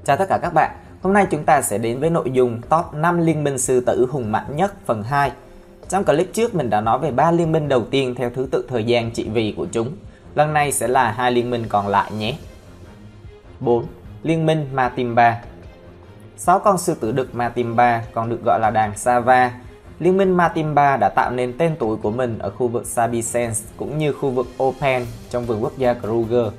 Chào tất cả các bạn, hôm nay chúng ta sẽ đến với nội dung top 5 liên minh sư tử hùng mạnh nhất phần 2. Trong clip trước mình đã nói về 3 liên minh đầu tiên theo thứ tự thời gian trị vì của chúng. Lần này sẽ là 2 liên minh còn lại nhé. 4. Liên minh Matimba. 6 con sư tử đực Matimba còn được gọi là đàn Sava. Liên minh Matimba đã tạo nên tên tuổi của mình ở khu vực Sabicens cũng như khu vực Open trong vườn quốc gia Kruger.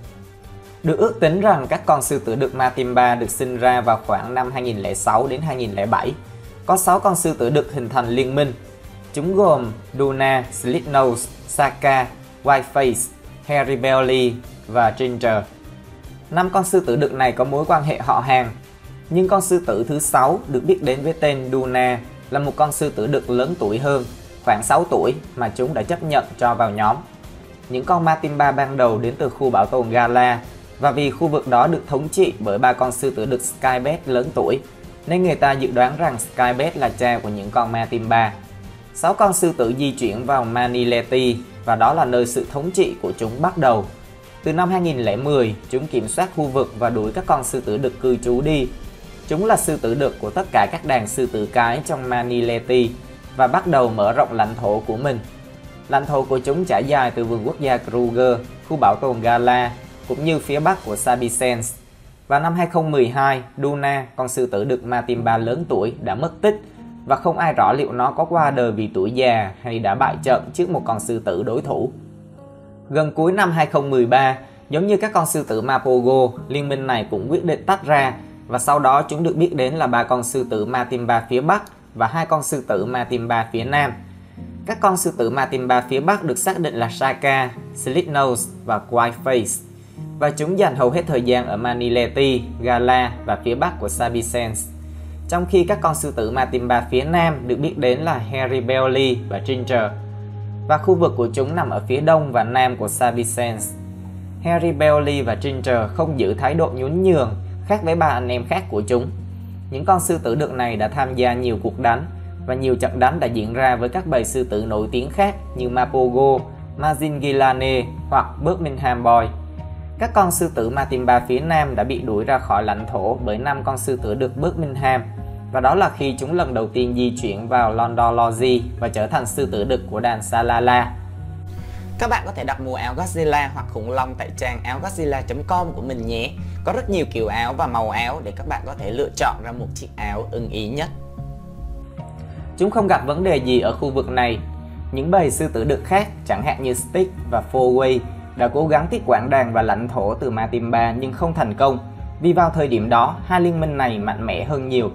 Được ước tính rằng các con sư tử đực Matimba được sinh ra vào khoảng năm 2006 đến 2007. Có 6 con sư tử đực hình thành liên minh. Chúng gồm Duna, Slitnose, Saka, Whiteface, Hairy Belly và Ginger. 5 con sư tử đực này có mối quan hệ họ hàng. Nhưng con sư tử thứ 6 được biết đến với tên Duna là một con sư tử đực lớn tuổi hơn, khoảng 6 tuổi mà chúng đã chấp nhận cho vào nhóm. Những con Matimba ban đầu đến từ khu bảo tồn Gala, và vì khu vực đó được thống trị bởi 3 con sư tử đực Skybet lớn tuổi, nên người ta dự đoán rằng Skybet là cha của những con Matimba. 6 con sư tử di chuyển vào Manileti và đó là nơi sự thống trị của chúng bắt đầu. Từ năm 2010, chúng kiểm soát khu vực và đuổi các con sư tử đực cư trú đi. Chúng là sư tử đực của tất cả các đàn sư tử cái trong Manileti và bắt đầu mở rộng lãnh thổ của mình. Lãnh thổ của chúng trải dài từ vườn quốc gia Kruger, khu bảo tồn Gala, cũng như phía bắc của Sabicens. Vào năm 2012, Duna, con sư tử đực Matimba lớn tuổi, đã mất tích và không ai rõ liệu nó có qua đời vì tuổi già hay đã bại trận trước một con sư tử đối thủ. Gần cuối năm 2013, giống như các con sư tử Mapogo, liên minh này cũng quyết định tách ra và sau đó chúng được biết đến là 3 con sư tử Matimba phía bắc và 2 con sư tử Matimba phía nam. Các con sư tử Matimba phía bắc được xác định là Saka, Slitnose và Whiteface, và chúng dành hầu hết thời gian ở Manileti, Gala và phía bắc của Sabicens. Trong khi các con sư tử Matimba phía nam được biết đến là Hairy Belly và Ginger, và khu vực của chúng nằm ở phía đông và nam của Sabicens. Hairy Belly và Ginger không giữ thái độ nhún nhường, khác với 3 anh em khác của chúng. Những con sư tử đực này đã tham gia nhiều cuộc đánh, và nhiều trận đánh đã diễn ra với các bầy sư tử nổi tiếng khác như Mapogo, Mazingilane hoặc Birmingham Boy. Các con sư tử Matimba phía nam đã bị đuổi ra khỏi lãnh thổ bởi 5 con sư tử đực Birmingham, và đó là khi chúng lần đầu tiên di chuyển vào Londology và trở thành sư tử đực của đàn Salala. Các bạn có thể đặt mua áo Godzilla hoặc khủng long tại trang áo-godzilla.com của mình nhé. Có rất nhiều kiểu áo và màu áo để các bạn có thể lựa chọn ra một chiếc áo ưng ý nhất. Chúng không gặp vấn đề gì ở khu vực này. Những bầy sư tử đực khác, chẳng hạn như Styx và Fourway, đã cố gắng tiếp quản đàn và lãnh thổ từ Matimba nhưng không thành công, vì vào thời điểm đó, 2 liên minh này mạnh mẽ hơn nhiều.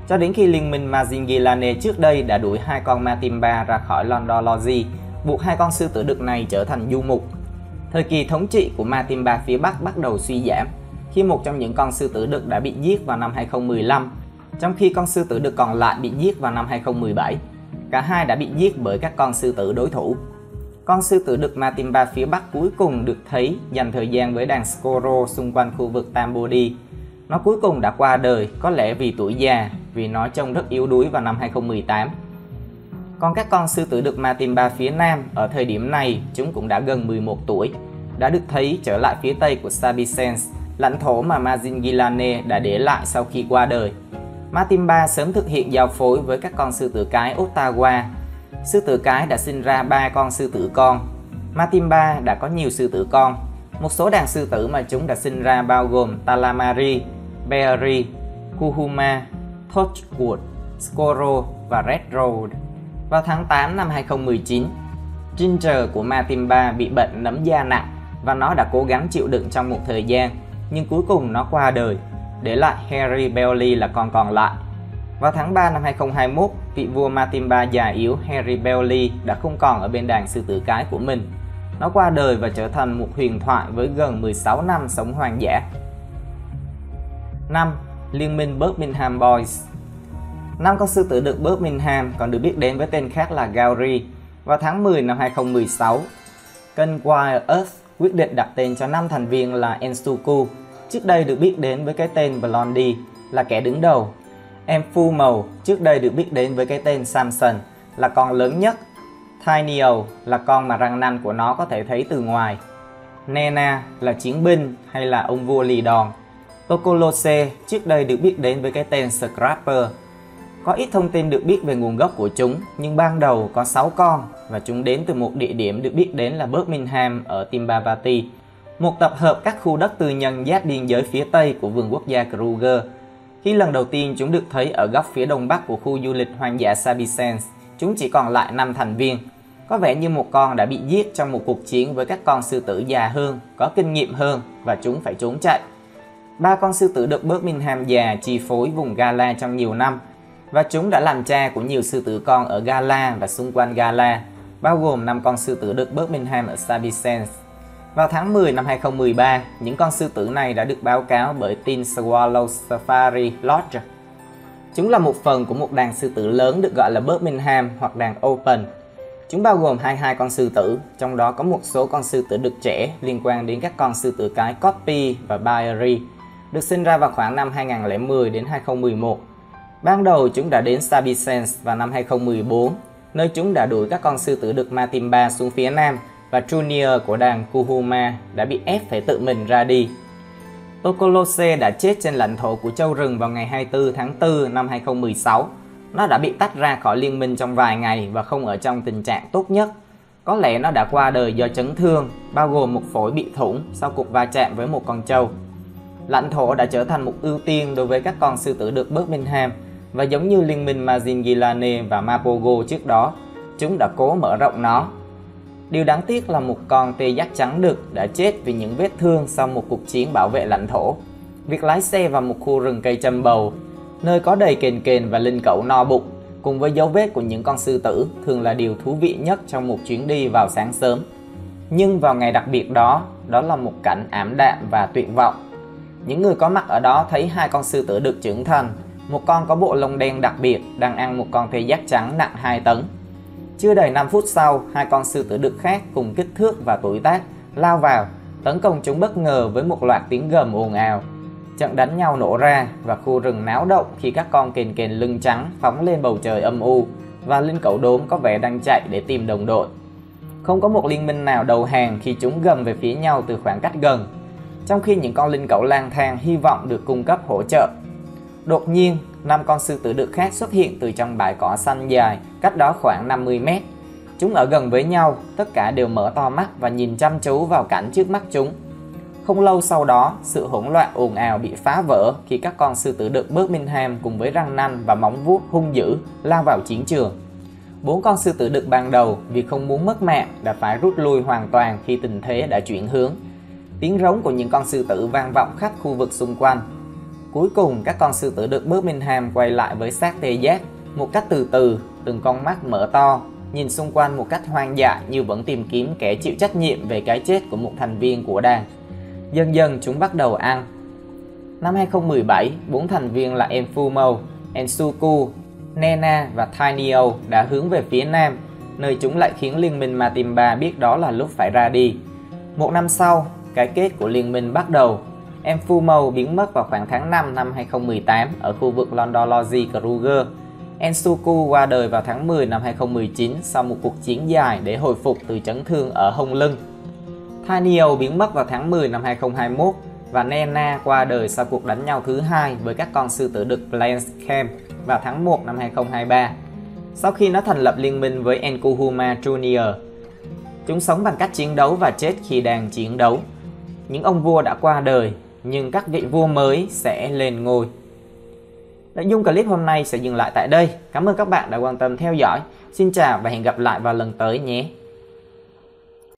Cho đến khi liên minh Mazingilane trước đây đã đuổi 2 con Matimba ra khỏi Londology, buộc 2 con sư tử đực này trở thành du mục. Thời kỳ thống trị của Matimba phía Bắc bắt đầu suy giảm, khi một trong những con sư tử đực đã bị giết vào năm 2015, trong khi con sư tử đực còn lại bị giết vào năm 2017. Cả hai đã bị giết bởi các con sư tử đối thủ. Con sư tử đực Matimba phía Bắc cuối cùng được thấy dành thời gian với đàn Skoro xung quanh khu vực Tambodi. Nó cuối cùng đã qua đời, có lẽ vì tuổi già, vì nó trông rất yếu đuối vào năm 2018. Còn các con sư tử đực Matimba phía Nam, ở thời điểm này chúng cũng đã gần 11 tuổi, đã được thấy trở lại phía tây của Sabicens, lãnh thổ mà Mazingilane đã để lại sau khi qua đời. Matimba sớm thực hiện giao phối với các con sư tử cái Ottawa. Sư tử cái đã sinh ra 3 con sư tử con. Matimba đã có nhiều sư tử con. Một số đàn sư tử mà chúng đã sinh ra bao gồm Talamari, Berry, Kuhuma, Torchwood, Skoro và Red Road. Vào tháng 8 năm 2019, Ginger của Matimba bị bệnh nấm da nặng và nó đã cố gắng chịu đựng trong một thời gian, nhưng cuối cùng nó qua đời, để lại Hairy Belly là con còn lại. Vào tháng 3 năm 2021, vị vua Matimba già yếu Hairy Belly đã không còn ở bên đàn sư tử cái của mình. Nó qua đời và trở thành một huyền thoại với gần 16 năm sống hoang dã. 5. Liên minh Birmingham Boys. 5 con sư tử đực Birmingham còn được biết đến với tên khác là Gowrie. Vào tháng 10 năm 2016, kênh Wild Earth quyết định đặt tên cho 5 thành viên là Ensuku, trước đây được biết đến với cái tên Blondie, là kẻ đứng đầu. Em Phu Màu, trước đây được biết đến với cái tên Samson, là con lớn nhất. Tinio là con mà răng nanh của nó có thể thấy từ ngoài. Nena là chiến binh hay là ông vua lì đòn. Tokolose trước đây được biết đến với cái tên Scrapper. Có ít thông tin được biết về nguồn gốc của chúng, nhưng ban đầu có 6 con và chúng đến từ một địa điểm được biết đến là Birmingham ở Timbavati, một tập hợp các khu đất tư nhân giáp biên giới phía tây của vườn quốc gia Kruger. Khi lần đầu tiên chúng được thấy ở góc phía đông bắc của khu du lịch hoang dã Sabicens, chúng chỉ còn lại 5 thành viên. Có vẻ như một con đã bị giết trong một cuộc chiến với các con sư tử già hơn, có kinh nghiệm hơn và chúng phải trốn chạy. 3 con sư tử được Birmingham già chi phối vùng Gala trong nhiều năm, và chúng đã làm cha của nhiều sư tử con ở Gala và xung quanh Gala, bao gồm 5 con sư tử được Birmingham ở Sabicens. Vào tháng 10 năm 2013, những con sư tử này đã được báo cáo bởi Tin Swallow Safari Lodge. Chúng là một phần của một đàn sư tử lớn được gọi là Birmingham hoặc đàn Open. Chúng bao gồm 22 con sư tử, trong đó có một số con sư tử đực trẻ liên quan đến các con sư tử cái Coppi và Baery, được sinh ra vào khoảng năm 2010 đến 2011. Ban đầu chúng đã đến Sabicens vào năm 2014, nơi chúng đã đuổi các con sư tử đực Matimba xuống phía nam, và Junior của đàn Kuhuma đã bị ép phải tự mình ra đi. Tokolose đã chết trên lãnh thổ của châu rừng vào ngày 24 tháng 4 năm 2016. Nó đã bị tách ra khỏi liên minh trong vài ngày và không ở trong tình trạng tốt nhất. Có lẽ nó đã qua đời do chấn thương, bao gồm một phổi bị thủng sau cuộc va chạm với một con trâu. Lãnh thổ đã trở thành một ưu tiên đối với các con sư tử đực Birmingham, và giống như liên minh Mazingilane và Mapogo trước đó, chúng đã cố mở rộng nó. Điều đáng tiếc là một con tê giác trắng đực đã chết vì những vết thương sau một cuộc chiến bảo vệ lãnh thổ. Việc lái xe vào một khu rừng cây châm bầu, nơi có đầy kền kền và linh cẩu no bụng, cùng với dấu vết của những con sư tử, thường là điều thú vị nhất trong một chuyến đi vào sáng sớm. Nhưng vào ngày đặc biệt đó, đó là một cảnh ảm đạm và tuyệt vọng. Những người có mặt ở đó thấy 2 con sư tử đực trưởng thành, một con có bộ lông đen đặc biệt đang ăn một con tê giác trắng nặng 2 tấn. Chưa đầy 5 phút sau, 2 con sư tử đực khác cùng kích thước và tuổi tác lao vào, tấn công chúng bất ngờ với một loạt tiếng gầm ồn ào. Trận đánh nhau nổ ra và khu rừng náo động khi các con kền kền lưng trắng phóng lên bầu trời âm u, và linh cẩu đốm có vẻ đang chạy để tìm đồng đội. Không có một liên minh nào đầu hàng khi chúng gầm về phía nhau từ khoảng cách gần, trong khi những con linh cẩu lang thang hy vọng được cung cấp hỗ trợ. Đột nhiên, 5 con sư tử đực khác xuất hiện từ trong bãi cỏ xanh dài, cách đó khoảng 50 mét. Chúng ở gần với nhau, tất cả đều mở to mắt và nhìn chăm chú vào cảnh trước mắt chúng. Không lâu sau đó, sự hỗn loạn ồn ào bị phá vỡ khi các con sư tử đực Birmingham cùng với răng nanh và móng vuốt hung dữ lao vào chiến trường. 4 con sư tử đực ban đầu vì không muốn mất mạng đã phải rút lui hoàn toàn khi tình thế đã chuyển hướng. Tiếng rống của những con sư tử vang vọng khắp khu vực xung quanh. Cuối cùng, các con sư tử đực Birmingham quay lại với xác tê giác, một cách từ từ, từng con mắt mở to, nhìn xung quanh một cách hoang dại như vẫn tìm kiếm kẻ chịu trách nhiệm về cái chết của một thành viên của đàn. Dần dần chúng bắt đầu ăn. Năm 2017, 4 thành viên là Enfumo, Ensuku, Nena và Tinyo đã hướng về phía nam, nơi chúng lại khiến liên minh Matimba biết đó là lúc phải ra đi. Một năm sau, cái kết của liên minh bắt đầu. Enfumo biến mất vào khoảng tháng 5 năm 2018 ở khu vực Londology Kruger. Ensuku qua đời vào tháng 10 năm 2019 sau một cuộc chiến dài để hồi phục từ chấn thương ở hông lưng. Tinyo biến mất vào tháng 10 năm 2021 và Nena qua đời sau cuộc đánh nhau thứ hai với các con sư tử đực Blanchcamp vào tháng 1 năm 2023. Sau khi nó thành lập liên minh với Enkuhuma Junior, chúng sống bằng cách chiến đấu và chết khi đang chiến đấu. Những ông vua đã qua đời, nhưng các vị vua mới sẽ lên ngôi. Nội dung clip hôm nay sẽ dừng lại tại đây. Cảm ơn các bạn đã quan tâm theo dõi. Xin chào và hẹn gặp lại vào lần tới nhé.